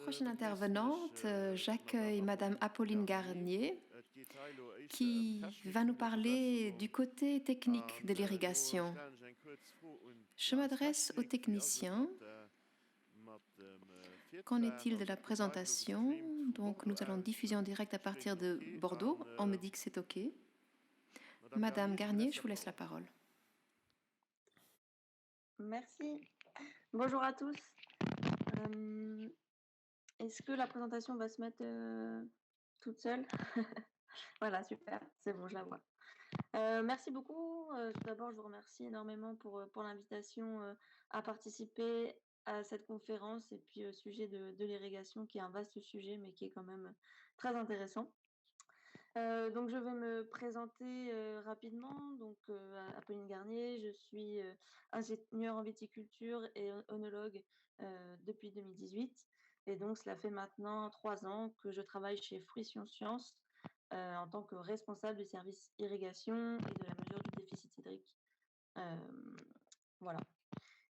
Prochaine intervenante, j'accueille Madame Apolline Garnier qui va nous parler du côté technique de l'irrigation. Je m'adresse aux techniciens. Qu'en est-il de la présentation? Donc nous allons diffuser en direct à partir de Bordeaux. On me dit que c'est OK. Madame Garnier, je vous laisse la parole. Merci. Bonjour à tous. Est-ce que la présentation va se mettre toute seule? Voilà, super, c'est bon, je la vois. Merci beaucoup. Tout d'abord, je vous remercie énormément pour l'invitation à participer à cette conférence et puis au sujet de l'irrigation, qui est un vaste sujet, mais qui est quand même très intéressant. Donc je vais me présenter rapidement. Donc Apolline Garnier, je suis ingénieure en viticulture et œnologue depuis 2018. Et donc cela fait maintenant 3 ans que je travaille chez Fruition Science en tant que responsable du service irrigation et de la mesure du déficit hydrique. Voilà.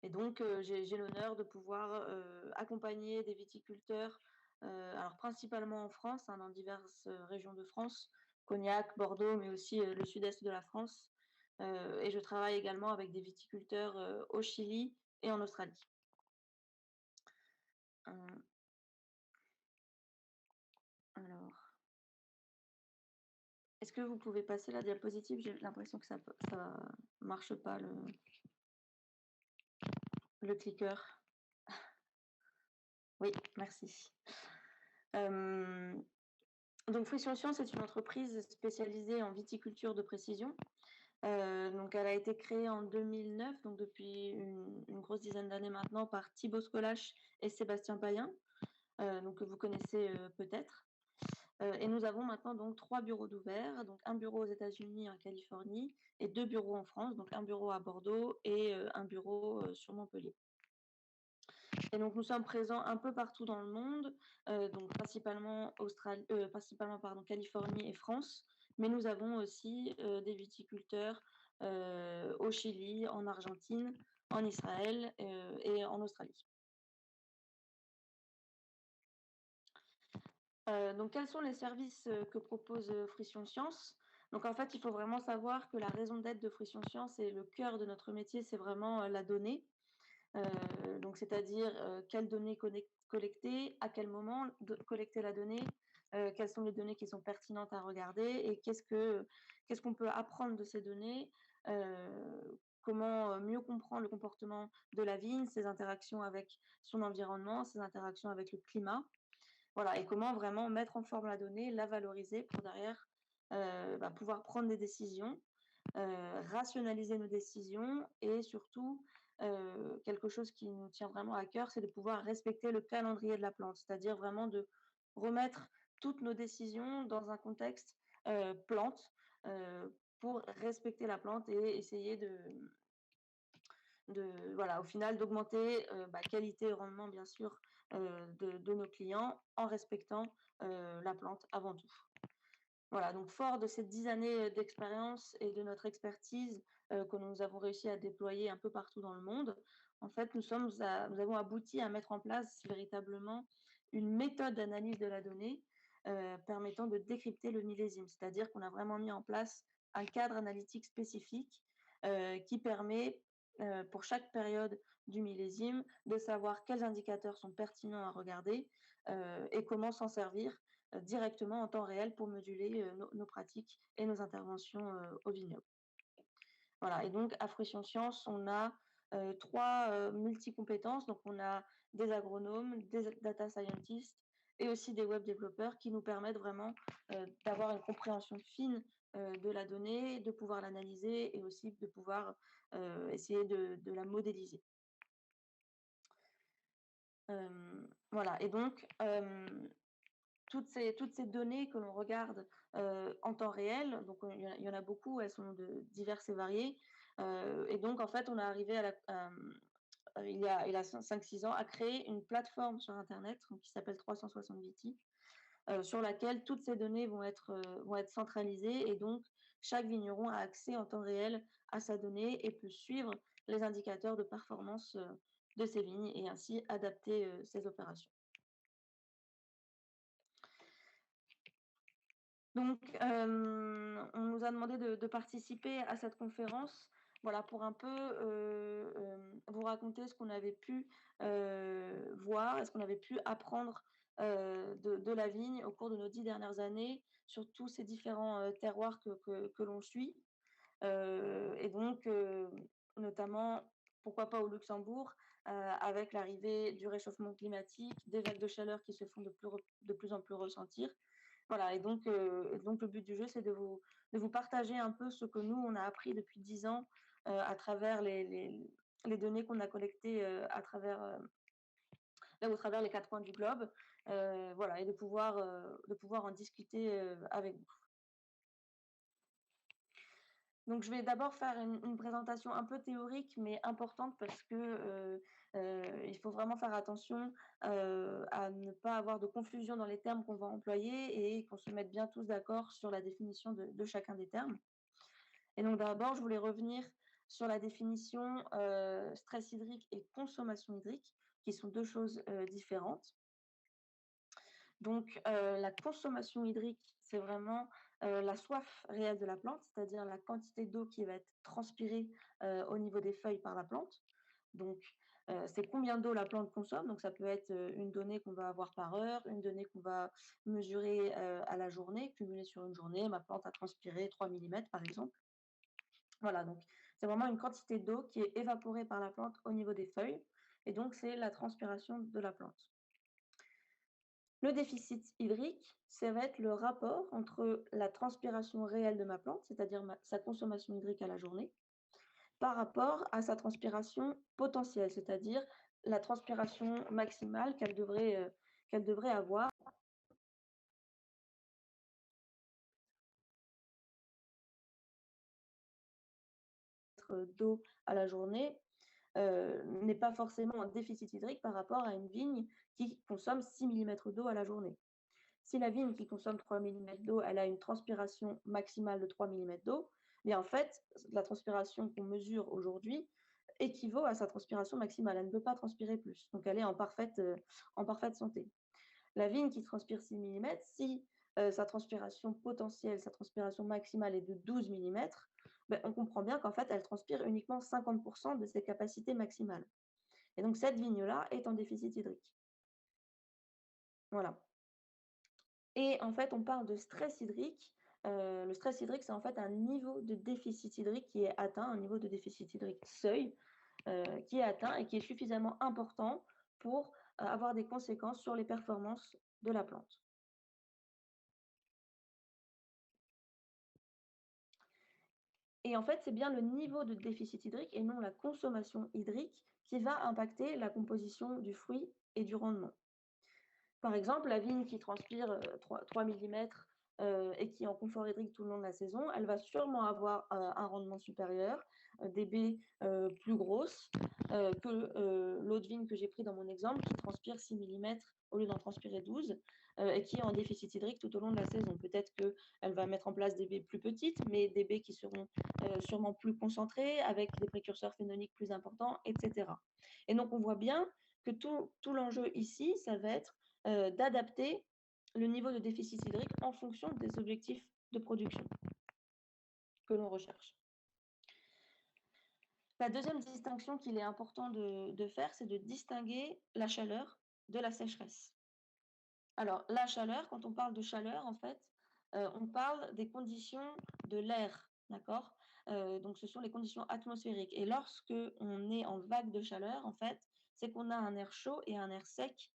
Et donc j'ai l'honneur de pouvoir accompagner des viticulteurs, alors principalement en France, hein, dans diverses régions de France, Cognac, Bordeaux, mais aussi le sud-est de la France. Et je travaille également avec des viticulteurs au Chili et en Australie. Euh, alors, est-ce que vous pouvez passer la diapositive? J'ai l'impression que ça marche pas, le clicker. Oui, merci. Donc Fruition Science est une entreprise spécialisée en viticulture de précision. Donc elle a été créée en 2009, donc depuis une grosse dizaine d'années maintenant, par Thibaut Scolache et Sébastien Payen, donc que vous connaissez peut-être. Et nous avons maintenant donc 3 bureaux d'ouverts, donc un bureau aux États-Unis, en Californie, et 2 bureaux en France, donc un bureau à Bordeaux et un bureau sur Montpellier. Et donc nous sommes présents un peu partout dans le monde, donc principalement Californie et France, mais nous avons aussi des viticulteurs au Chili, en Argentine, en Israël et en Australie. Donc quels sont les services que propose Fruition Science? Donc en fait, il faut vraiment savoir que la raison d'être de Fruition Science et le cœur de notre métier, c'est vraiment la donnée. Donc c'est-à-dire quelles données collecter, à quel moment collecter la donnée, quelles sont les données qui sont pertinentes à regarder et qu'est-ce qu'on peut apprendre de ces données, comment mieux comprendre le comportement de la vigne, ses interactions avec son environnement, ses interactions avec le climat. Voilà, et comment vraiment mettre en forme la donnée, la valoriser pour derrière pouvoir prendre des décisions, rationaliser nos décisions et surtout, quelque chose qui nous tient vraiment à cœur, c'est de pouvoir respecter le calendrier de la plante, c'est-à-dire vraiment de remettre toutes nos décisions dans un contexte plante, pour respecter la plante et essayer voilà, au final, d'augmenter qualité et rendement, bien sûr, de nos clients en respectant la plante avant tout. Voilà, donc fort de ces 10 années d'expérience et de notre expertise que nous avons réussi à déployer un peu partout dans le monde, en fait, nous avons abouti à mettre en place véritablement une méthode d'analyse de la donnée permettant de décrypter le millésime. C'est-à-dire qu'on a vraiment mis en place un cadre analytique spécifique qui permet, pour chaque période du millésime, de savoir quels indicateurs sont pertinents à regarder et comment s'en servir directement en temps réel pour moduler nos pratiques et nos interventions au vignoble. Voilà, et donc à Fruition Science, on a 3 multi-compétences. Donc on a des agronomes, des data scientists et aussi des web développeurs qui nous permettent vraiment d'avoir une compréhension fine de la donnée, de pouvoir l'analyser et aussi de pouvoir essayer de la modéliser. Voilà, et donc toutes ces données que l'on regarde en temps réel, donc il y en a beaucoup, elles sont diverses et variées. Et donc, en fait, on est arrivé il y a 5-6 ans, à créer une plateforme sur Internet qui s'appelle 360 Viti, sur laquelle toutes ces données vont être centralisées. Et donc, chaque vigneron a accès en temps réel à sa donnée et peut suivre les indicateurs de performance de ces vignes et ainsi adapter ces opérations. Donc, on nous a demandé de participer à cette conférence, voilà, pour un peu vous raconter ce qu'on avait pu voir et ce qu'on avait pu apprendre de la vigne au cours de nos 10 dernières années, sur tous ces différents terroirs que l'on suit. Et donc, notamment, pourquoi pas au Luxembourg, avec l'arrivée du réchauffement climatique, des vagues de chaleur qui se font de plus en plus ressentir. Voilà, et donc le but du jeu, c'est de vous partager un peu ce que nous, on a appris depuis 10 ans à travers les données qu'on a collectées là, au travers les quatre coins du globe. Voilà, et de pouvoir en discuter avec vous. Donc, je vais d'abord faire une présentation un peu théorique, mais importante parce que il faut vraiment faire attention à ne pas avoir de confusion dans les termes qu'on va employer et qu'on se mette bien tous d'accord sur la définition de chacun des termes. Et donc, d'abord, je voulais revenir sur la définition stress hydrique et consommation hydrique, qui sont deux choses différentes. Donc, la consommation hydrique, c'est vraiment la soif réelle de la plante, c'est-à-dire la quantité d'eau qui va être transpirée au niveau des feuilles par la plante. Donc, c'est combien d'eau la plante consomme. Donc, ça peut être une donnée qu'on va avoir par heure, une donnée qu'on va mesurer à la journée, cumulée sur une journée. Ma plante a transpiré 3 millimètres, par exemple. Voilà, donc c'est vraiment une quantité d'eau qui est évaporée par la plante au niveau des feuilles. Et donc, c'est la transpiration de la plante. Le déficit hydrique, ça va être le rapport entre la transpiration réelle de ma plante, c'est-à-dire sa consommation hydrique à la journée, par rapport à sa transpiration potentielle, c'est-à-dire la transpiration maximale qu'elle devrait avoir d'eau à la journée, n'est pas forcément un déficit hydrique par rapport à une vigne qui consomme 6 millimètres d'eau à la journée. Si la vigne qui consomme 3 millimètres d'eau, elle a une transpiration maximale de 3 millimètres d'eau, mais en fait, la transpiration qu'on mesure aujourd'hui équivaut à sa transpiration maximale. Elle ne peut pas transpirer plus. Donc, elle est en parfaite santé. La vigne qui transpire 6 millimètres, si sa transpiration potentielle, sa transpiration maximale est de 12 millimètres, ben, on comprend bien qu'en fait, elle transpire uniquement 50% de ses capacités maximales. Et donc, cette vigne-là est en déficit hydrique. Voilà. Et en fait, on parle de stress hydrique. Le stress hydrique, c'est en fait un niveau de déficit hydrique qui est atteint, un niveau de déficit hydrique seuil qui est atteint et qui est suffisamment important pour avoir des conséquences sur les performances de la plante. Et en fait, c'est bien le niveau de déficit hydrique et non la consommation hydrique qui va impacter la composition du fruit et du rendement. Par exemple, la vigne qui transpire 3 millimètres et qui est en confort hydrique tout le long de la saison, elle va sûrement avoir un rendement supérieur, des baies plus grosses que l'autre vigne que j'ai pris dans mon exemple qui transpire 6 millimètres au lieu d'en transpirer 12 et qui est en déficit hydrique tout au long de la saison. Peut-être qu'elle va mettre en place des baies plus petites, mais des baies qui seront sûrement plus concentrées, avec des précurseurs phénoliques plus importants, etc. Et donc, on voit bien que tout l'enjeu ici, ça va être d'adapter le niveau de déficit hydrique en fonction des objectifs de production que l'on recherche. La deuxième distinction qu'il est important de faire, c'est de distinguer la chaleur de la sécheresse. Alors, la chaleur, quand on parle de chaleur, en fait, on parle des conditions de l'air, d'accord? Donc, ce sont les conditions atmosphériques. Et lorsque on est en vague de chaleur, en fait, c'est qu'on a un air chaud et un air sec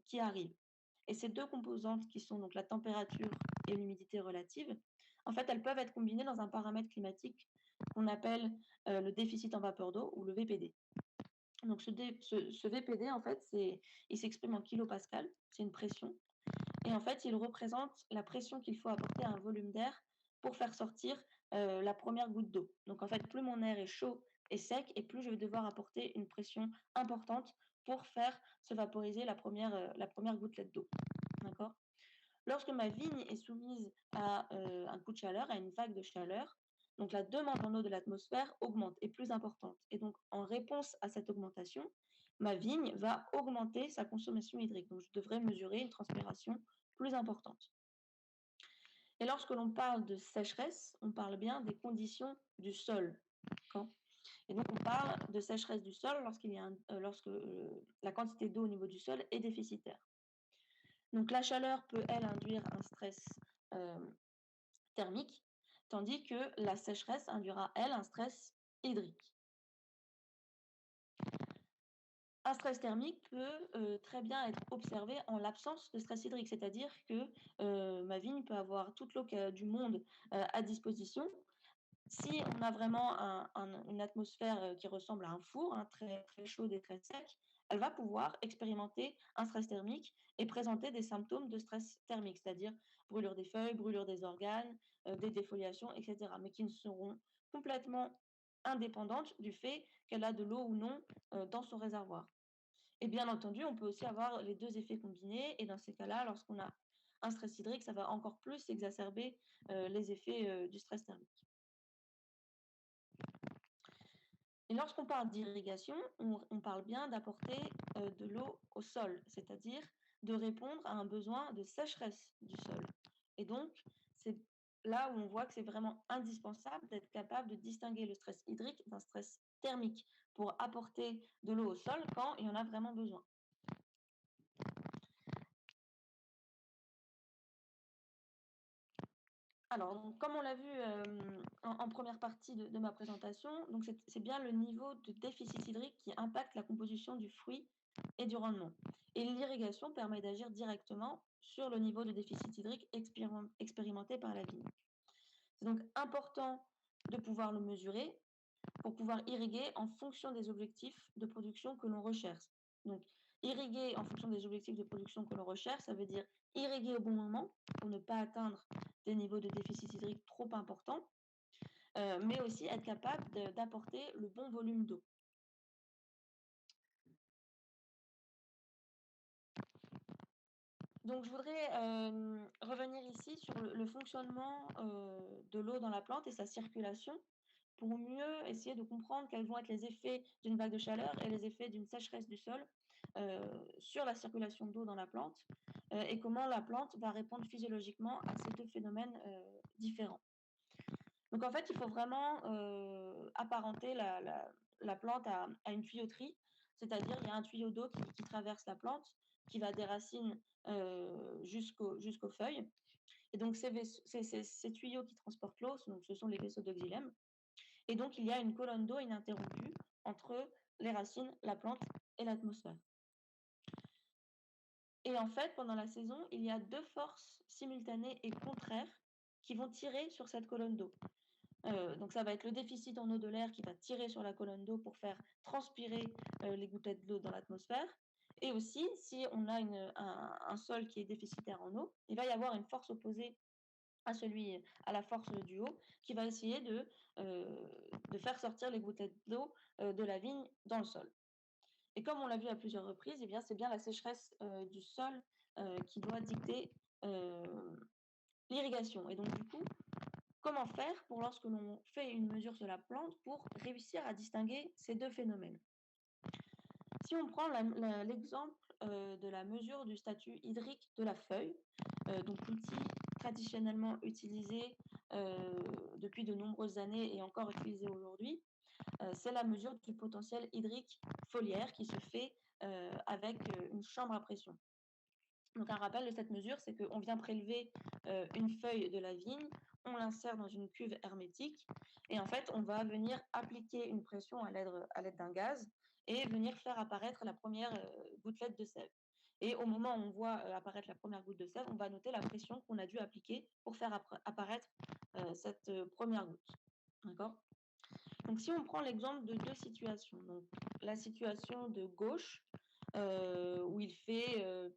qui arrivent. Et ces deux composantes qui sont donc la température et l'humidité relative, en fait, elles peuvent être combinées dans un paramètre climatique qu'on appelle le déficit en vapeur d'eau ou le VPD. Donc, ce VPD, en fait, il s'exprime en kilopascal, c'est une pression. Et en fait, il représente la pression qu'il faut apporter à un volume d'air pour faire sortir la première goutte d'eau. Donc, en fait, plus mon air est chaud et sec, et plus je vais devoir apporter une pression importante pour faire se vaporiser la première gouttelette d'eau. D'accord? Lorsque ma vigne est soumise à un coup de chaleur, à une vague de chaleur, Donc la demande en eau de l'atmosphère augmente, est plus importante. Et donc en réponse à cette augmentation, ma vigne va augmenter sa consommation hydrique. Donc je devrais mesurer une transpiration plus importante. Et lorsque l'on parle de sécheresse, on parle bien des conditions du sol. D'accord. Et donc on parle de sécheresse du sol lorsque la quantité d'eau au niveau du sol est déficitaire. Donc la chaleur peut, elle, induire un stress euh, thermique, tandis que la sécheresse induira, elle, un stress hydrique. Un stress thermique peut très bien être observé en l'absence de stress hydrique, c'est-à-dire que ma vigne peut avoir toute l'eau du monde à disposition. Si on a vraiment une atmosphère qui ressemble à un four, hein, très, très chaude et très sec, elle va pouvoir expérimenter un stress thermique et présenter des symptômes de stress thermique, c'est-à-dire brûlure des feuilles, brûlure des organes, des défoliations, etc., mais qui ne seront complètement indépendantes du fait qu'elle a de l'eau ou non dans son réservoir. Et bien entendu, on peut aussi avoir les deux effets combinés, et dans ces cas-là, lorsqu'on a un stress hydrique, ça va encore plus exacerber les effets du stress thermique. Et lorsqu'on parle d'irrigation, on parle bien d'apporter de l'eau au sol, c'est-à-dire de répondre à un besoin de sécheresse du sol. Et donc, c'est là où on voit que c'est vraiment indispensable d'être capable de distinguer le stress hydrique d'un stress thermique pour apporter de l'eau au sol quand il y en a vraiment besoin. Alors, donc, comme on l'a vu en première partie de ma présentation, donc c'est bien le niveau de déficit hydrique qui impacte la composition du fruit et du rendement. Et l'irrigation permet d'agir directement sur le niveau de déficit hydrique expérimenté par la vigne. C'est donc important de pouvoir le mesurer pour pouvoir irriguer en fonction des objectifs de production que l'on recherche. Donc, irriguer en fonction des objectifs de production que l'on recherche, ça veut dire irriguer au bon moment pour ne pas atteindre des niveaux de déficit hydrique trop importants, mais aussi être capable d'apporter le bon volume d'eau. Donc, je voudrais revenir ici sur le fonctionnement de l'eau dans la plante et sa circulation pour mieux essayer de comprendre quels vont être les effets d'une vague de chaleur et les effets d'une sécheresse du sol euh, sur la circulation d'eau dans la plante et comment la plante va répondre physiologiquement à ces deux phénomènes différents. Donc en fait, il faut vraiment apparenter la plante à une tuyauterie, c'est-à-dire il y a un tuyau d'eau qui traverse la plante, qui va des racines jusqu'aux feuilles. Et donc ces tuyaux qui transportent l'eau, donc ce sont les vaisseaux de xylème. Et donc il y a une colonne d'eau ininterrompue entre les racines, la plante et l'atmosphère. Et en fait, pendant la saison, il y a deux forces simultanées et contraires qui vont tirer sur cette colonne d'eau. Donc ça va être le déficit en eau de l'air qui va tirer sur la colonne d'eau pour faire transpirer les gouttelettes d'eau dans l'atmosphère. Et aussi, si on a un sol qui est déficitaire en eau, il va y avoir une force opposée à la force du haut qui va essayer de faire sortir les gouttelettes d'eau de la vigne dans le sol. Et comme on l'a vu à plusieurs reprises, eh bien, c'est bien la sécheresse du sol qui doit dicter l'irrigation. Et donc, du coup, comment faire pour lorsque l'on fait une mesure sur la plante pour réussir à distinguer ces deux phénomènes? Si on prend l'exemple de la mesure du statut hydrique de la feuille, donc l'outil traditionnellement utilisé depuis de nombreuses années et encore utilisé aujourd'hui, c'est la mesure du potentiel hydrique foliaire qui se fait avec une chambre à pression. Donc un rappel de cette mesure, c'est qu'on vient prélever une feuille de la vigne, on l'insère dans une cuve hermétique et en fait on va venir appliquer une pression à l'aide d'un gaz et venir faire apparaître la première gouttelette de sève. Et au moment où on voit apparaître la première goutte de sève, on va noter la pression qu'on a dû appliquer pour faire apparaître cette première goutte. D'accord. Donc si on prend l'exemple de deux situations, donc la situation de gauche où il fait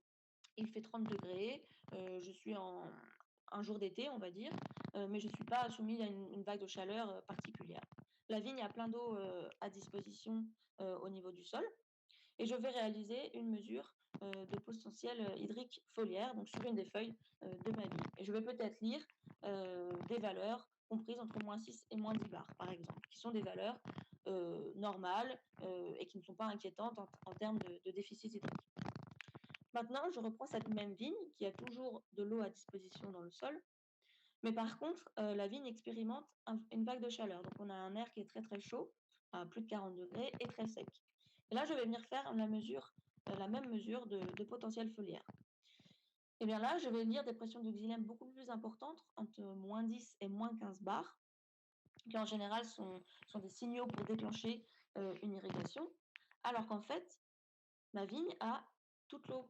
30 degrés, je suis un jour d'été, on va dire, mais je ne suis pas soumise à une vague de chaleur particulière. La vigne a plein d'eau à disposition au niveau du sol et je vais réaliser une mesure de potentiel hydrique foliaire, donc sur une des feuilles de ma vigne. Et je vais peut-être lire des valeurs comprises entre -6 et -10 bars, par exemple, qui sont des valeurs normales et qui ne sont pas inquiétantes en termes de déficit hydrique. Maintenant, je reprends cette même vigne qui a toujours de l'eau à disposition dans le sol, mais par contre, la vigne expérimente une vague de chaleur. Donc, on a un air qui est très très chaud, à plus de 40 degrés, et très sec. Et là, je vais venir faire la même mesure de potentiel foliaire. Et bien là, je vais lire des pressions de xylème beaucoup plus importantes, entre -10 et -15 bars, qui en général sont des signaux pour déclencher une irrigation, alors qu'en fait, ma vigne a toute l'eau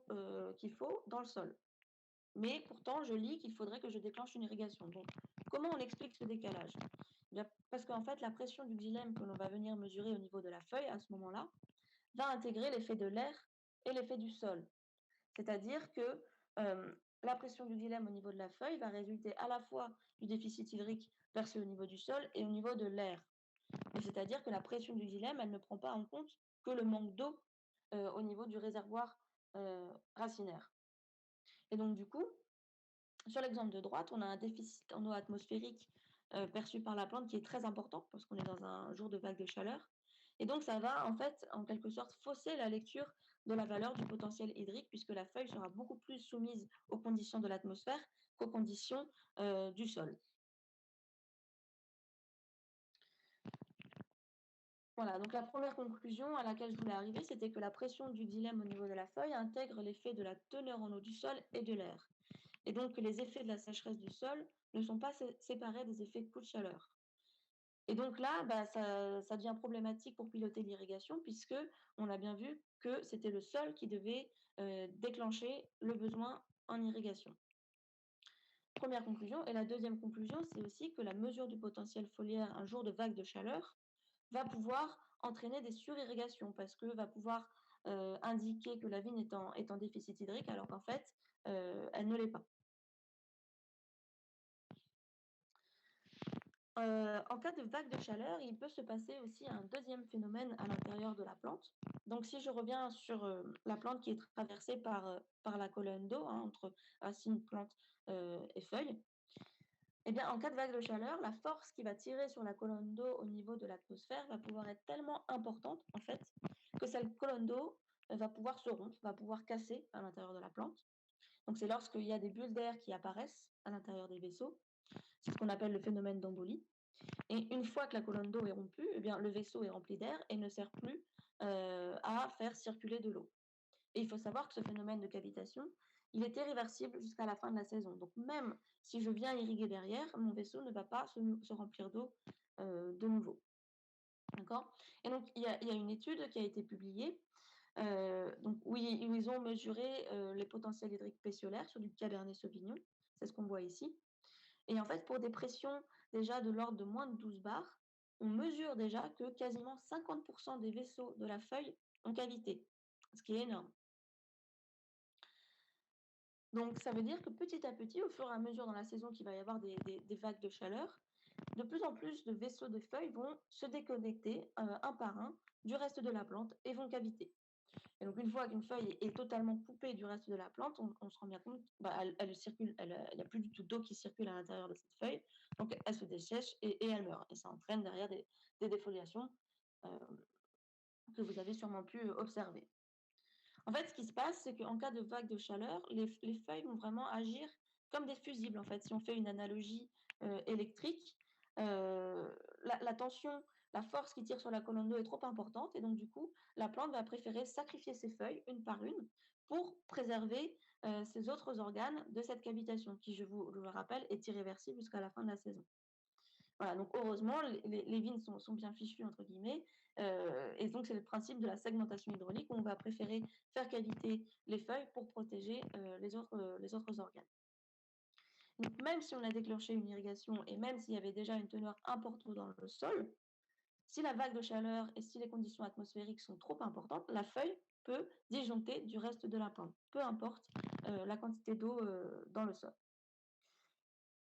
qu'il faut dans le sol. Mais pourtant, je lis qu'il faudrait que je déclenche une irrigation. Donc, comment on explique ce décalage? Eh bien, parce qu'en fait, la pression du xylème que l'on va venir mesurer au niveau de la feuille à ce moment-là va intégrer l'effet de l'air et l'effet du sol. C'est-à-dire que la pression du xylème au niveau de la feuille va résulter à la fois du déficit hydrique perçu au niveau du sol et au niveau de l'air. Et c'est-à-dire que la pression du xylème, elle ne prend pas en compte que le manque d'eau au niveau du réservoir racinaire. Et donc, du coup, sur l'exemple de droite, on a un déficit en eau atmosphérique perçu par la plante qui est très important parce qu'on est dans un jour de vague de chaleur. Et donc, ça va en fait, en quelque sorte, fausser la lecture de la valeur du potentiel hydrique puisque la feuille sera beaucoup plus soumise aux conditions de l'atmosphère qu'aux conditions du sol. Voilà, donc la première conclusion à laquelle je voulais arriver, c'était que la pression du xylème au niveau de la feuille intègre l'effet de la teneur en eau du sol et de l'air. Et donc que les effets de la sécheresse du sol ne sont pas séparés des effets de coup de chaleur. Et donc là, bah, ça devient problématique pour piloter l'irrigation puisque on a bien vu que c'était le sol qui devait déclencher le besoin en irrigation. Première conclusion. Et la deuxième conclusion, c'est aussi que la mesure du potentiel foliaire un jour de vague de chaleur va pouvoir entraîner des surirrigations parce que va pouvoir indiquer que la vigne est en déficit hydrique alors qu'en fait, elle ne l'est pas. En cas de vague de chaleur, il peut se passer aussi un deuxième phénomène à l'intérieur de la plante. Donc si je reviens sur la plante qui est traversée par la colonne d'eau, hein, entre racines, plantes et feuilles, eh bien, en cas de vague de chaleur, la force qui va tirer sur la colonne d'eau au niveau de l'atmosphère va pouvoir être tellement importante, en fait, que cette colonne d'eau va pouvoir se rompre, va pouvoir casser à l'intérieur de la plante. Donc c'est lorsqu'il y a des bulles d'air qui apparaissent à l'intérieur des vaisseaux. C'est ce qu'on appelle le phénomène d'embolie. Et une fois que la colonne d'eau est rompue, eh bien, le vaisseau est rempli d'air et ne sert plus à faire circuler de l'eau. Et il faut savoir que ce phénomène de cavitation, il est irréversible jusqu'à la fin de la saison. Donc même si je viens irriguer derrière, mon vaisseau ne va pas se remplir d'eau de nouveau. D'accord. Et donc il y a une étude qui a été publiée donc, où ils ont mesuré les potentiels hydriques pétiolaires sur du Cabernet Sauvignon. C'est ce qu'on voit ici. Et en fait, pour des pressions déjà de l'ordre de moins de 12 bars, on mesure déjà que quasiment 50% des vaisseaux de la feuille ont cavité, ce qui est énorme. Donc, ça veut dire que petit à petit, au fur et à mesure dans la saison qu'il va y avoir des vagues de chaleur, de plus en plus de vaisseaux de feuilles vont se déconnecter un par un du reste de la plante et vont caviter. Et donc, une fois qu'une feuille est totalement coupée du reste de la plante, on se rend bien compte, bah, elle circule, il n'y a plus du tout d'eau qui circule à l'intérieur de cette feuille, donc elle se dessèche et elle meurt. Et ça entraîne derrière des défoliations euh, que vous avez sûrement pu observer. En fait, ce qui se passe, c'est qu'en cas de vague de chaleur, les feuilles vont vraiment agir comme des fusibles. En fait, si on fait une analogie électrique, euh, la tension, la force qui tire sur la colonne d'eau est trop importante et donc du coup, la plante va préférer sacrifier ses feuilles une par une pour préserver ses autres organes de cette cavitation qui, je le rappelle, est irréversible jusqu'à la fin de la saison. Voilà, donc heureusement, les vignes sont bien fichues, entre guillemets, et donc c'est le principe de la segmentation hydraulique où on va préférer faire caviter les feuilles pour protéger les autres organes. Donc même si on a déclenché une irrigation et même s'il y avait déjà une teneur importante dans le sol, si la vague de chaleur et si les conditions atmosphériques sont trop importantes, la feuille peut disjoncter du reste de la plante, peu importe la quantité d'eau dans le sol.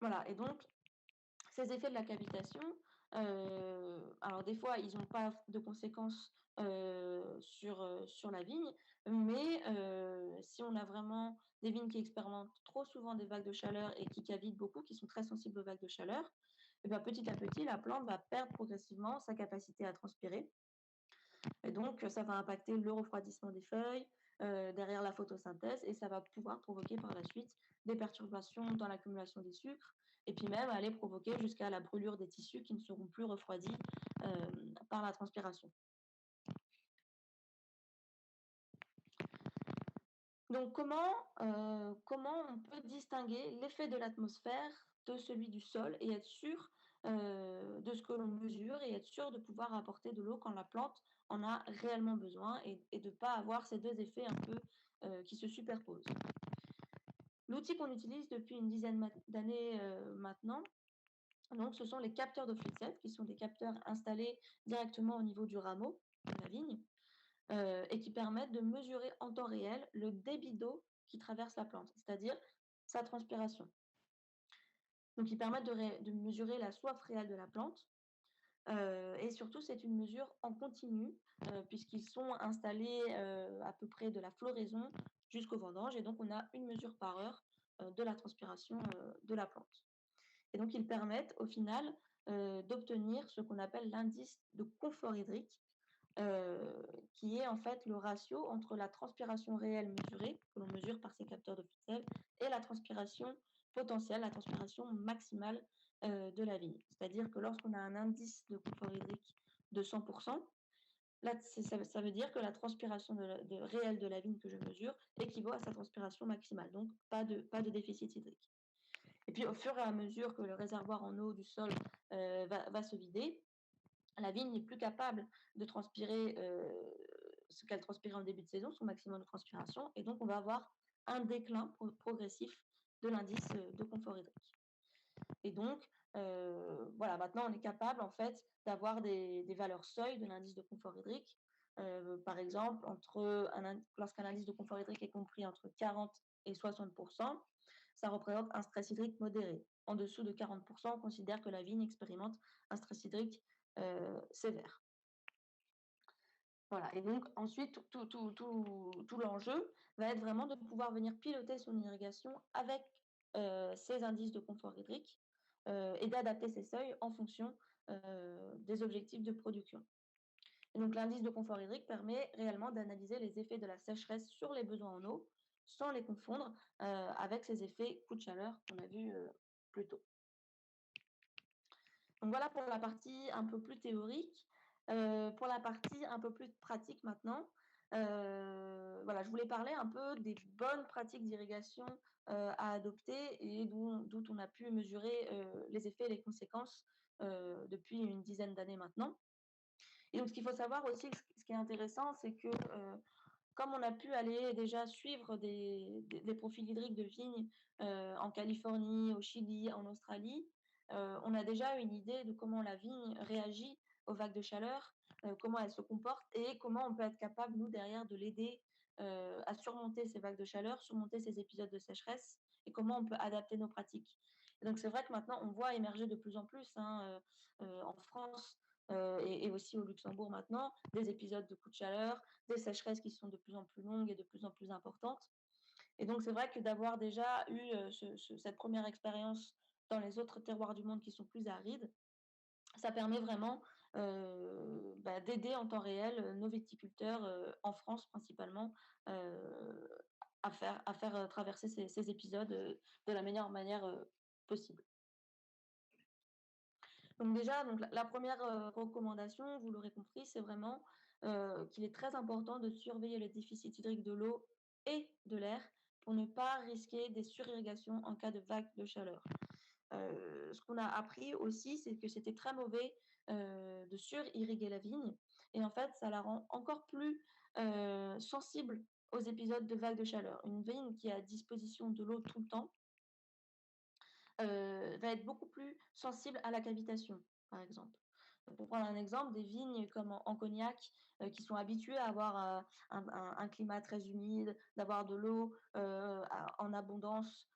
Voilà, et donc ces effets de la cavitation, alors des fois, ils n'ont pas de conséquences sur la vigne, mais si on a vraiment des vignes qui expérimentent trop souvent des vagues de chaleur et qui cavitent beaucoup, qui sont très sensibles aux vagues de chaleur, et bien petit à petit, la plante va perdre progressivement sa capacité à transpirer et donc ça va impacter le refroidissement des feuilles, derrière la photosynthèse et ça va pouvoir provoquer par la suite des perturbations dans l'accumulation des sucres et puis même aller provoquer jusqu'à la brûlure des tissus qui ne seront plus refroidis, par la transpiration. Donc comment on peut distinguer l'effet de l'atmosphère de celui du sol et être sûr, de ce que l'on mesure et être sûr de pouvoir apporter de l'eau quand la plante en a réellement besoin et de ne pas avoir ces 2 effets un peu, qui se superposent. L'outil qu'on utilise depuis une dizaine d'années, maintenant, donc ce sont les capteurs de Fleetsets qui sont des capteurs installés directement au niveau du rameau de la vigne, et qui permettent de mesurer en temps réel le débit d'eau qui traverse la plante, c'est-à-dire sa transpiration. Donc, ils permettent de mesurer la soif réelle de la plante. Et surtout, c'est une mesure en continu, puisqu'ils sont installés à peu près de la floraison jusqu'au vendange. Et donc, on a une mesure par heure de la transpiration de la plante. Et donc, ils permettent au final d'obtenir ce qu'on appelle l'indice de confort hydrique, qui est en fait le ratio entre la transpiration réelle mesurée, que l'on mesure par ces capteurs de pixels, et la transpiration potentielle, la transpiration maximale de la vigne. C'est-à-dire que lorsqu'on a un indice de confort hydrique de 100%, là, ça veut dire que la transpiration réelle de la vigne que je mesure équivaut à sa transpiration maximale, donc pas de déficit hydrique. Et puis au fur et à mesure que le réservoir en eau du sol va se vider, la vigne n'est plus capable de transpirer ce qu'elle transpirait en début de saison, son maximum de transpiration, et donc on va avoir un déclin progressif de l'indice de confort hydrique. Et donc, voilà, maintenant on est capable en fait d'avoir des valeurs seuil de l'indice de confort hydrique. Par exemple, lorsqu'un indice de confort hydrique est compris entre 40 et 60%, ça représente un stress hydrique modéré. En dessous de 40%, on considère que la vigne expérimente un stress hydrique sévère. Voilà, et donc ensuite, tout l'enjeu va être vraiment de pouvoir venir piloter son irrigation avec ces indices de confort hydrique et d'adapter ces seuils en fonction des objectifs de production. Et donc l'indice de confort hydrique permet réellement d'analyser les effets de la sécheresse sur les besoins en eau sans les confondre avec ces effets coup de chaleur qu'on a vu plus tôt. Donc voilà pour la partie un peu plus théorique. Pour la partie un peu plus pratique maintenant, voilà, je voulais parler un peu des bonnes pratiques d'irrigation à adopter et d'où on a pu mesurer les effets et les conséquences depuis une dizaine d'années maintenant. Et donc, ce qu'il faut savoir aussi, ce qui est intéressant, c'est que comme on a pu aller déjà suivre des profils hydriques de vignes en Californie, au Chili, en Australie, on a déjà une idée de comment la vigne réagit aux vagues de chaleur, comment elle se comporte et comment on peut être capable, nous, derrière, de l'aider à surmonter ces vagues de chaleur, surmonter ces épisodes de sécheresse et comment on peut adapter nos pratiques. Et donc, c'est vrai que maintenant, on voit émerger de plus en plus en France et aussi au Luxembourg maintenant, des épisodes de coups de chaleur, des sécheresses qui sont de plus en plus longues et de plus en plus importantes. Et donc, c'est vrai que d'avoir déjà eu cette première expérience dans les autres terroirs du monde qui sont plus arides, ça permet vraiment d'aider en temps réel nos viticulteurs en France principalement euh, à faire traverser ces épisodes de la meilleure manière possible. Donc déjà, donc la première recommandation, vous l'aurez compris, c'est vraiment qu'il est très important de surveiller le déficit hydrique de l'eau et de l'air pour ne pas risquer des surirrigations en cas de vague de chaleur. Ce qu'on a appris aussi, c'est que c'était très mauvais de surirriguer la vigne et en fait, ça la rend encore plus sensible aux épisodes de vagues de chaleur. Une vigne qui a à disposition de l'eau tout le temps, va être beaucoup plus sensible à la cavitation, par exemple. Pour prendre un exemple, des vignes comme en Cognac, qui sont habituées à avoir un climat très humide, d'avoir de l'eau en abondance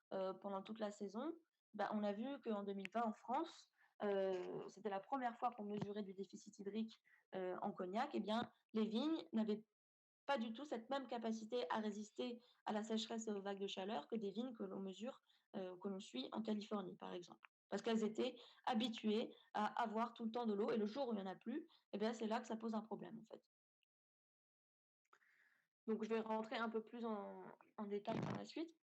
pendant toute la saison, bah, on a vu qu'en 2020 en France, c'était la première fois qu'on mesurait du déficit hydrique en Cognac, et bien les vignes n'avaient pas du tout cette même capacité à résister à la sécheresse et aux vagues de chaleur que des vignes que l'on mesure, que l'on suit en Californie, par exemple. parce qu'elles étaient habituées à avoir tout le temps de l'eau et le jour où il n'y en a plus, eh bien, c'est là que ça pose un problème, en fait. Donc, je vais rentrer un peu plus en détail par la suite.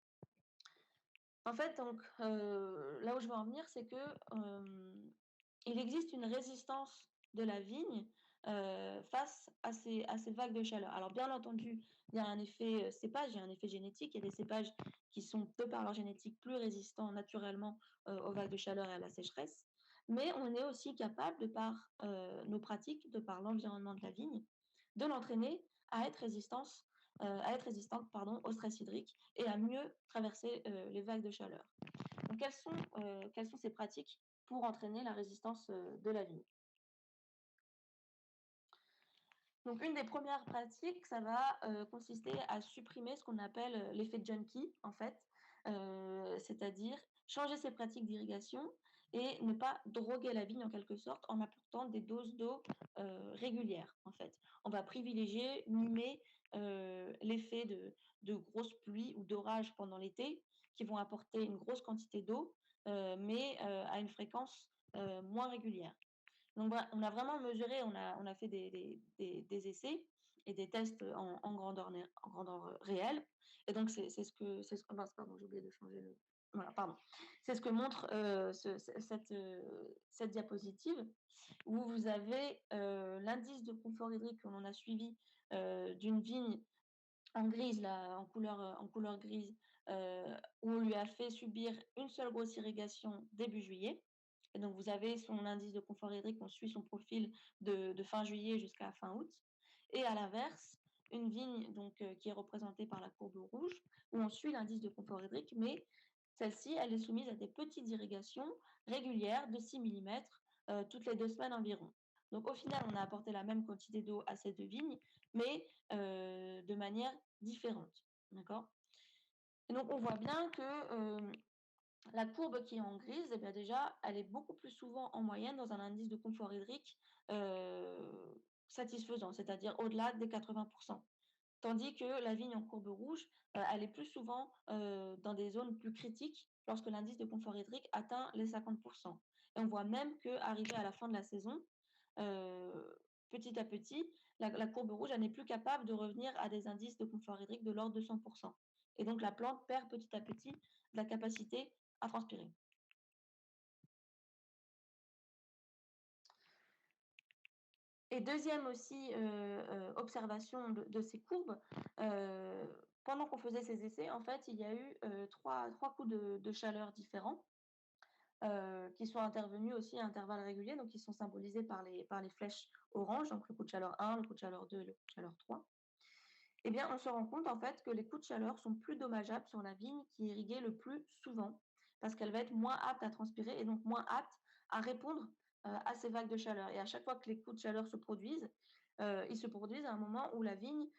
En fait, donc, là où je veux en venir, c'est que, il existe une résistance de la vigne, face à ces vagues de chaleur. Alors bien entendu, il y a un effet, cépage, il y a un effet génétique. Il y a des cépages qui sont, de par leur génétique, plus résistants naturellement, aux vagues de chaleur et à la sécheresse. Mais on est aussi capable, de par, nos pratiques, de par l'environnement de la vigne, de l'entraîner à être résistante, pardon, au stress hydrique et à mieux traverser, les vagues de chaleur. Donc quelles sont ces pratiques pour entraîner la résistance, de la vigne? Donc une des premières pratiques, ça va, consister à supprimer ce qu'on appelle, l'effet junkie, en fait, c'est-à-dire changer ses pratiques d'irrigation et ne pas droguer la vigne en quelque sorte en apportant des doses d'eau, régulières, en fait. On va privilégier, mimer, l'effet de grosses pluies ou d'orages pendant l'été qui vont apporter une grosse quantité d'eau, mais, à une fréquence, moins régulière. Donc voilà, on a vraiment mesuré, on a fait des essais et des tests en grandeur réelle. Et donc, c'est ce que, mince, pardon, j'ai oublié de changer le. Voilà, pardon. C'est ce que montre cette diapositive où vous avez l'indice de confort hydrique que l'on a suivi d'une vigne en grise, là, en couleur grise, où on lui a fait subir une seule grosse irrigation début juillet. Et donc, vous avez son indice de confort hydrique, on suit son profil de fin juillet jusqu'à fin août. Et à l'inverse, une vigne donc, qui est représentée par la courbe rouge, où on suit l'indice de confort hydrique, mais celle-ci, elle est soumise à des petites irrigations régulières de 6 millimètres toutes les 2 semaines environ. Donc, au final, on a apporté la même quantité d'eau à ces deux vignes, mais de manière différente. D'accord. Et donc, on voit bien que la courbe qui est en grise, eh bien déjà, elle est beaucoup plus souvent en moyenne dans un indice de confort hydrique satisfaisant, c'est-à-dire au-delà des 80%. Tandis que la vigne en courbe rouge, elle est plus souvent dans des zones plus critiques lorsque l'indice de confort hydrique atteint les 50%. Et on voit même qu'arrivé à la fin de la saison, euh, petit à petit, la courbe rouge, elle n'est plus capable de revenir à des indices de confort hydrique de l'ordre de 100%. Et donc la plante perd petit à petit la capacité à transpirer. Et deuxième aussi observation de ces courbes, euh, pendant qu'on faisait ces essais, en fait, il y a eu trois coups de chaleur différents qui sont intervenus aussi à intervalles réguliers, donc qui sont symbolisés par les flèches oranges, donc le coup de chaleur 1, le coup de chaleur 2 et le coup de chaleur 3. Eh bien, on se rend compte en fait que les coups de chaleur sont plus dommageables sur la vigne qui est irriguée le plus souvent, parce qu'elle va être moins apte à transpirer et donc moins apte à répondre à ces vagues de chaleur. Et à chaque fois que les coups de chaleur se produisent, ils se produisent à un moment où la vigne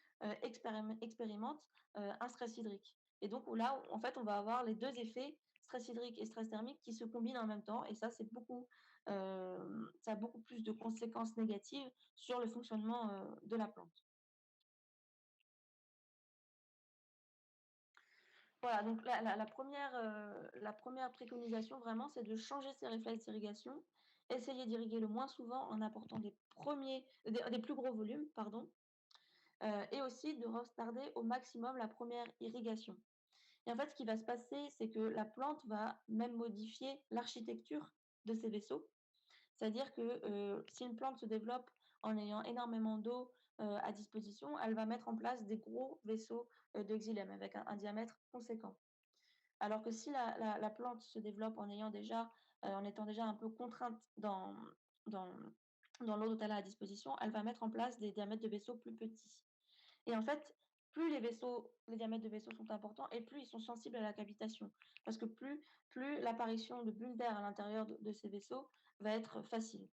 expérimente un stress hydrique. Et donc là, en fait, on va avoir les deux effets, stress hydrique et stress thermique, qui se combinent en même temps. Et ça, ça a beaucoup plus de conséquences négatives sur le fonctionnement de la plante. Voilà, donc la première préconisation vraiment, c'est de changer ses réflexes d'irrigation, essayer d'irriguer le moins souvent en apportant des plus gros volumes, pardon, et aussi de retarder au maximum la première irrigation. Et en fait, ce qui va se passer, c'est que la plante va même modifier l'architecture de ses vaisseaux. C'est-à-dire que si une plante se développe en ayant énormément d'eau à disposition, elle va mettre en place des gros vaisseaux de xylème avec un diamètre conséquent. Alors que si la plante se développe en étant déjà un peu contrainte dans, dans l'eau dont elle a à disposition, elle va mettre en place des diamètres de vaisseaux plus petits. Et en fait, plus les diamètres de vaisseaux sont importants et plus ils sont sensibles à la cavitation. Parce que plus l'apparition de bulles d'air à l'intérieur de ces vaisseaux va être facile.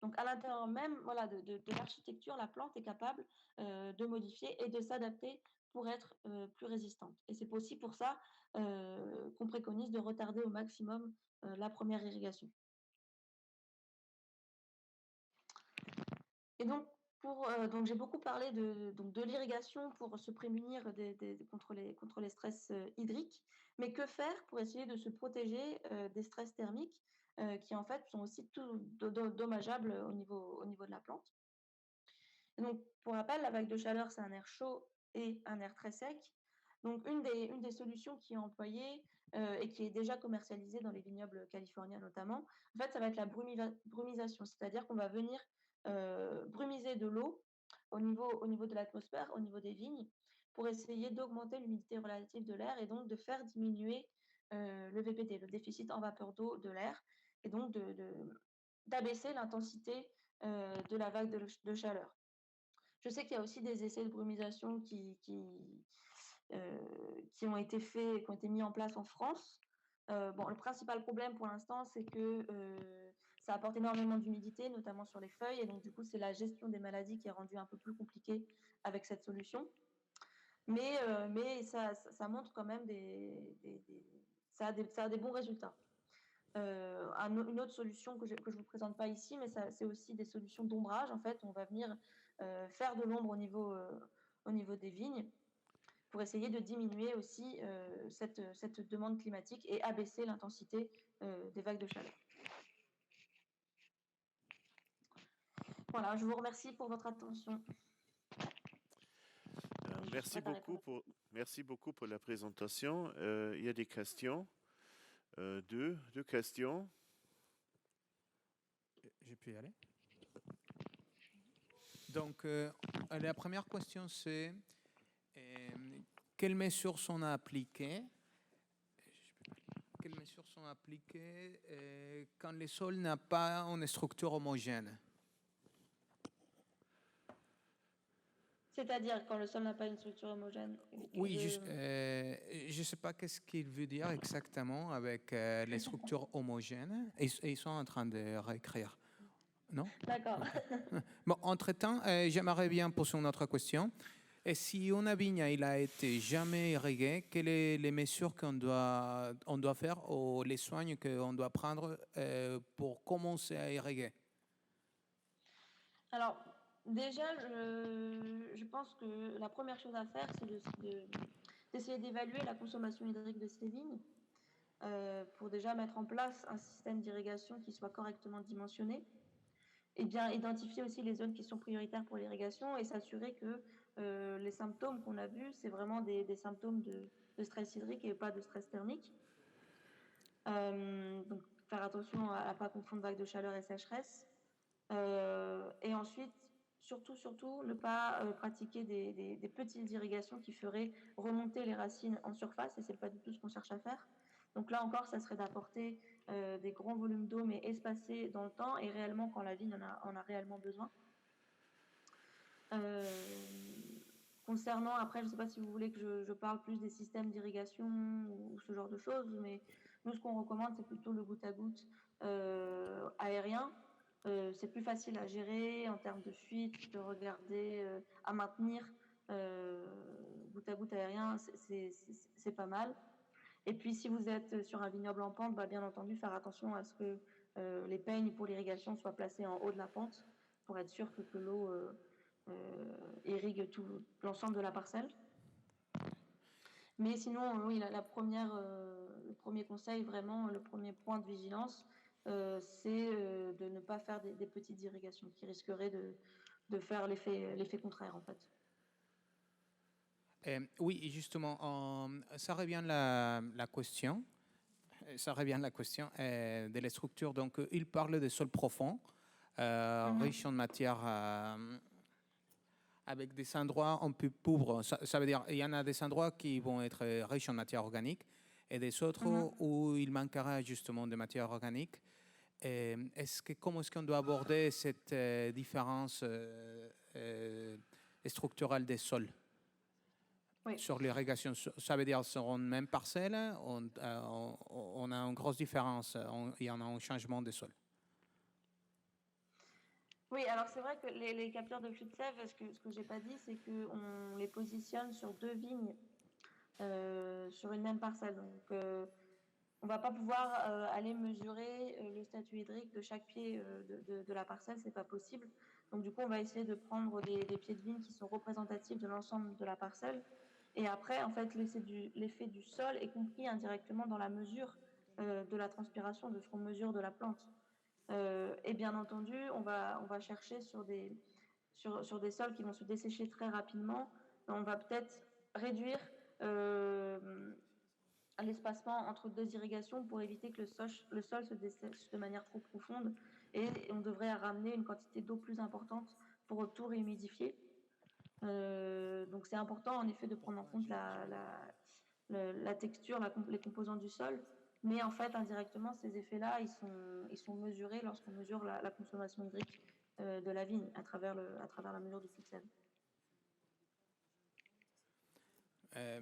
Donc à l'intérieur même voilà, de l'architecture, la plante est capable de modifier et de s'adapter pour être plus résistante. Et c'est aussi pour ça qu'on préconise de retarder au maximum la première irrigation. Et donc, Donc j'ai beaucoup parlé de l'irrigation pour se prémunir contre les stress hydriques. Mais que faire pour essayer de se protéger des stress thermiques qui en fait sont aussi tout dommageables au niveau de la plante. Et donc, pour rappel, la vague de chaleur, c'est un air chaud et un air très sec. Donc, une des solutions qui est employée et qui est déjà commercialisée dans les vignobles californiens notamment, en fait, ça va être la brumisation, c'est-à-dire qu'on va venir brumiser de l'eau au niveau de l'atmosphère, au niveau des vignes, pour essayer d'augmenter l'humidité relative de l'air et donc de faire diminuer le VPD, le déficit en vapeur d'eau de l'air, et donc d'abaisser l'intensité de la vague de chaleur. Je sais qu'il y a aussi des essais de brumisation qui ont été faits, qui ont été mis en place en France. Bon, le principal problème pour l'instant, c'est que ça apporte énormément d'humidité, notamment sur les feuilles, et donc du coup, c'est la gestion des maladies qui est rendue un peu plus compliquée avec cette solution. Mais ça montre quand même ça a des bons résultats. Une autre solution que je ne vous présente pas ici, mais c'est aussi des solutions d'ombrage. En fait, on va venir faire de l'ombre au niveau des vignes pour essayer de diminuer aussi cette demande climatique et abaisser l'intensité des vagues de chaleur. Voilà, je vous remercie pour votre attention. Merci beaucoup pour la présentation. Il y a des questions. Deux questions. Je peux y aller. Donc, la première question, c'est quelles mesures sont appliquées quand le sol n'a pas une structure homogène? C'est-à-dire quand le sol n'a pas une structure homogène? Oui, je ne sais pas qu'est-ce qu'il veut dire exactement avec les structures homogènes. Ils sont en train de réécrire. Non? D'accord. Bon, entre-temps, j'aimerais bien poser une autre question. Et si une vigne il a été jamais irriguée, quelles sont les mesures on doit faire ou les soins qu'on doit prendre pour commencer à irriguer? Alors, déjà, je pense que la première chose à faire, c'est d'essayer d'évaluer la consommation hydrique de ces vignes pour déjà mettre en place un système d'irrigation qui soit correctement dimensionné, et bien identifier aussi les zones qui sont prioritaires pour l'irrigation et s'assurer que les symptômes qu'on a vus, c'est vraiment des symptômes de stress hydrique et pas de stress thermique. Donc, faire attention à ne pas confondre vague de chaleur et sécheresse. Et ensuite, surtout, ne pas pratiquer des petites irrigations qui feraient remonter les racines en surface, et ce n'est pas du tout ce qu'on cherche à faire. Donc là encore, ça serait d'apporter des grands volumes d'eau, mais espacés dans le temps et réellement quand la vigne en a réellement besoin. Concernant, après, je ne sais pas si vous voulez que je parle plus des systèmes d'irrigation ou ce genre de choses, mais nous, ce qu'on recommande, c'est plutôt le goutte à goutte aérien. C'est plus facile à gérer en termes de fuite, de regarder, à maintenir. Goutte à goutte aérien, c'est pas mal. Et puis, si vous êtes sur un vignoble en pente, bah, bien entendu, faire attention à ce que les peignes pour l'irrigation soient placées en haut de la pente pour être sûr que l'eau irrigue tout l'ensemble de la parcelle. Mais sinon, oui, le premier conseil, vraiment, le premier point de vigilance, c'est de ne pas faire des petites irrigations qui risqueraient de faire l'effet contraire, en fait. Oui, justement, ça revient la question. Ça revient la question de la structure. Donc, il parle des sols profonds, riches en matière, avec des endroits un peu pauvres. Ça veut dire qu'il y en a des endroits qui vont être riches en matière organique et des autres où il manquera justement de matière organique. Comment est-ce qu'on doit aborder cette différence structurelle des sols? Oui. Sur l'irrigation, ça veut dire sur une même parcelle, on a une grosse différence, il y en a un changement des sols. Oui, alors c'est vrai que les capteurs de flux de sève, ce que je n'ai pas dit, c'est qu'on les positionne sur 2 vignes sur une même parcelle. Donc, on ne va pas pouvoir aller mesurer le statut hydrique de chaque pied de la parcelle, ce n'est pas possible. Donc du coup, on va essayer de prendre des pieds de vigne qui sont représentatifs de l'ensemble de la parcelle. Et après, en fait, l'effet du sol est compris indirectement dans la mesure de la transpiration, de ce qu'on mesure de la plante. Et bien entendu, on va chercher sur des sols qui vont se dessécher très rapidement. On va peut-être réduire l'espacement entre deux irrigations pour éviter que le sol se dessèche de manière trop profonde, et on devrait ramener une quantité d'eau plus importante pour tout réhumidifier. Donc c'est important en effet de prendre en compte la texture, les composants du sol, mais en fait indirectement ces effets-là ils sont mesurés lorsqu'on mesure la consommation hydrique de la vigne à travers la mesure du flux de sève.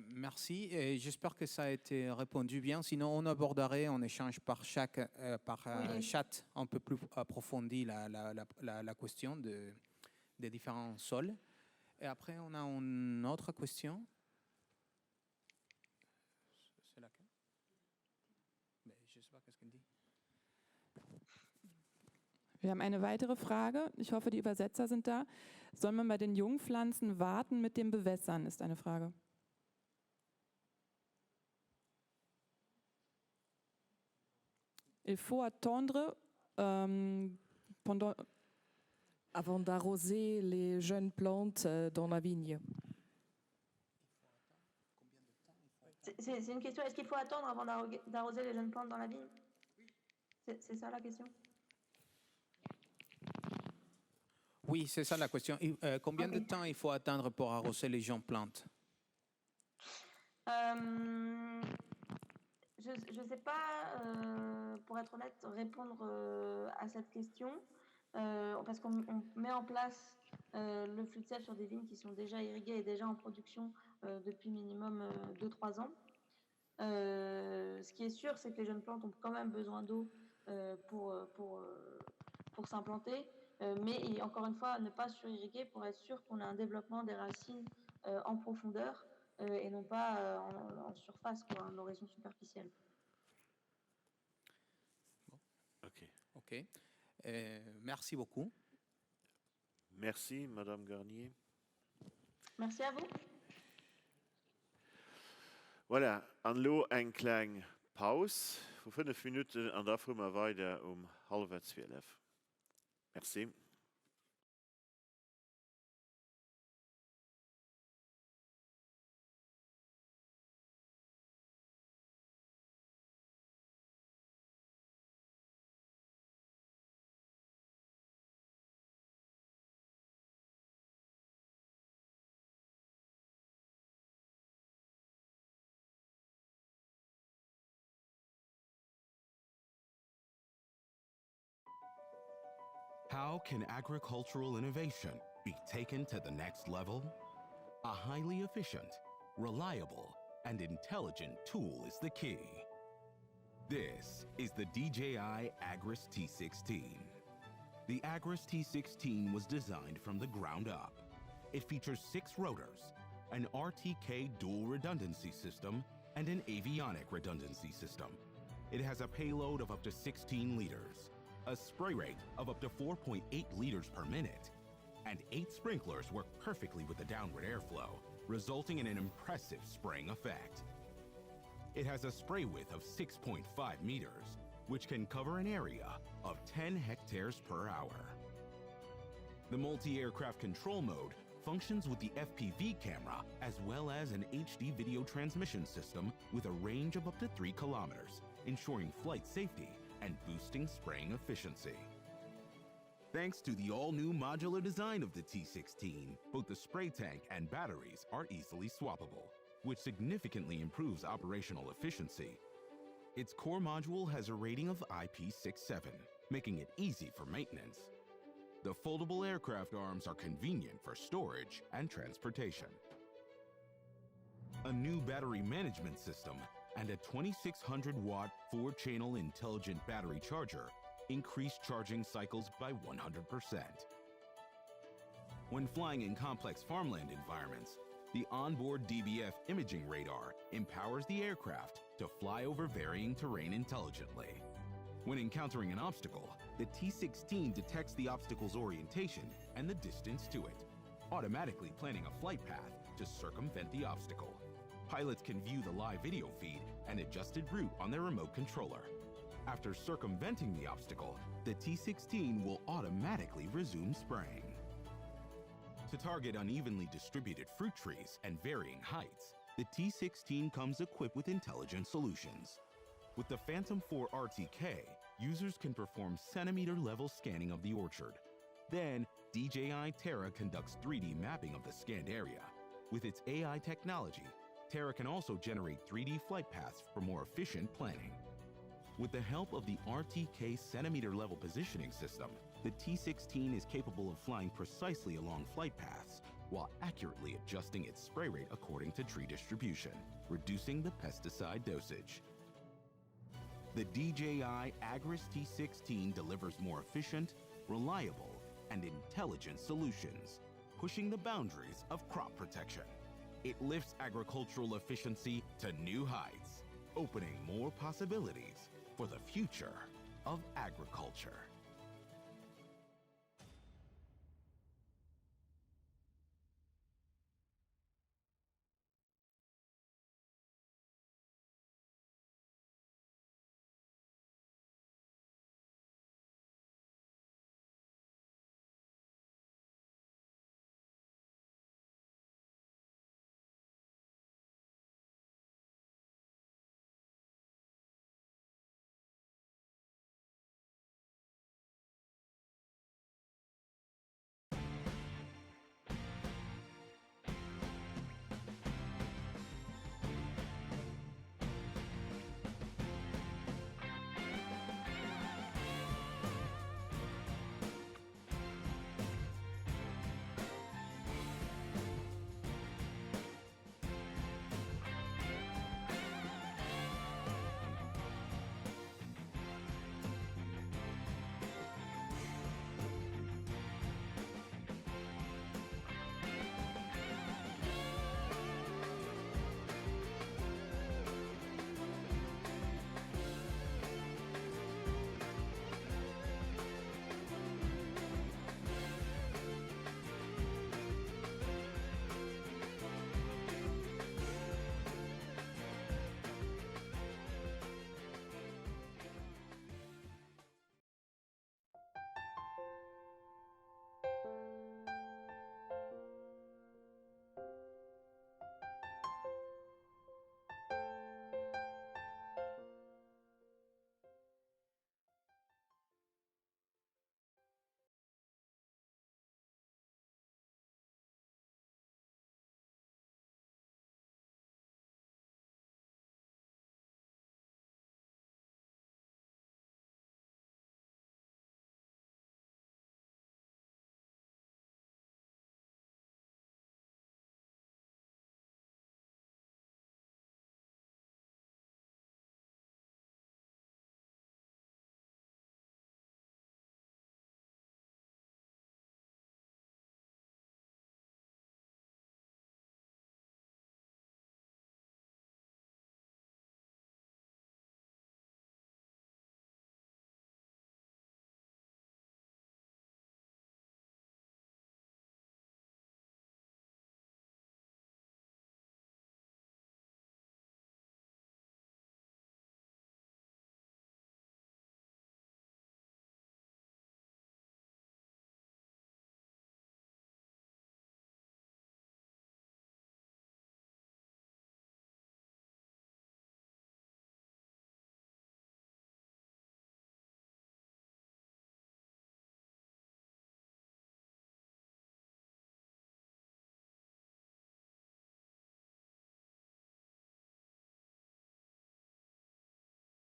Merci, et j'espère que ça a été répondu bien. Sinon, on aborderait en échange par chat un peu plus approfondi la question des différents sols. Et après, on a une autre question. C'est laquelle? Mais je ne sais pas qu'est-ce qu'elle dit. Wir haben eine weitere Frage. Ich hoffe, die Übersetzer sind da. Soll man bei den Jungpflanzen warten mit dem Bewässern, ist eine Frage. Il faut attendre avant d'arroser les jeunes plantes dans la vigne. C'est une question, est-ce qu'il faut attendre avant d'arroser les jeunes plantes dans la vigne? C'est ça la question? Oui, c'est ça la question. Combien de temps il faut attendre pour arroser les jeunes plantes? Je ne sais pas, pour être honnête, répondre à cette question, parce qu'on met en place le flux de sève sur des vignes qui sont déjà irriguées et déjà en production depuis minimum 2-3 ans. Ce qui est sûr, c'est que les jeunes plantes ont quand même besoin d'eau pour s'implanter, mais encore une fois, ne pas surirriguer pour être sûr qu'on a un développement des racines en profondeur et non pas en surface, quoi, en horizon superficielle. Ok. Merci beaucoup. Merci, Madame Garnier. Merci à vous. Voilà, anlo eine kleine Pause für 5 Minuten und dafür wir weiter 11:30. Merci. How can agricultural innovation be taken to the next level? A highly efficient, reliable, and intelligent tool is the key. This is the DJI Agris T16. The Agris T16 was designed from the ground up. It features 6 rotors, an RTK dual redundancy system, and an avionic redundancy system. It has a payload of up to 16 liters, a spray rate of up to 4.8 liters per minute, and 8 sprinklers work perfectly with the downward airflow, resulting in an impressive spraying effect. It has a spray width of 6.5 meters, which can cover an area of 10 hectares per hour. The multi-aircraft control mode functions with the FPV camera as well as an HD video transmission system with a range of up to 3 kilometers, ensuring flight safety and boosting spraying efficiency. Thanks to the all-new modular design of the T16, both the spray tank and batteries are easily swappable, which significantly improves operational efficiency. Its core module has a rating of IP67, making it easy for maintenance. The foldable aircraft arms are convenient for storage and transportation. A new battery management system and a 2600-watt 4-channel intelligent battery charger increase charging cycles by 100%. When flying in complex farmland environments, the onboard DBF imaging radar empowers the aircraft to fly over varying terrain intelligently. When encountering an obstacle, the T-16 detects the obstacle's orientation and the distance to it, automatically planning a flight path to circumvent the obstacle. Pilots can view the live video feed and adjusted route on their remote controller. After circumventing the obstacle, the T-16 will automatically resume spraying. To target unevenly distributed fruit trees and varying heights, the T-16 comes equipped with intelligent solutions. With the Phantom 4 RTK, users can perform centimeter-level scanning of the orchard. Then, DJI Terra conducts 3D mapping of the scanned area. With its AI technology, Terra can also generate 3D flight paths for more efficient planning. With the help of the RTK centimeter-level positioning system, the T-16 is capable of flying precisely along flight paths while accurately adjusting its spray rate according to tree distribution, reducing the pesticide dosage. The DJI Agris T-16 delivers more efficient, reliable, and intelligent solutions, pushing the boundaries of crop protection. It lifts agricultural efficiency to new heights, opening more possibilities for the future of agriculture.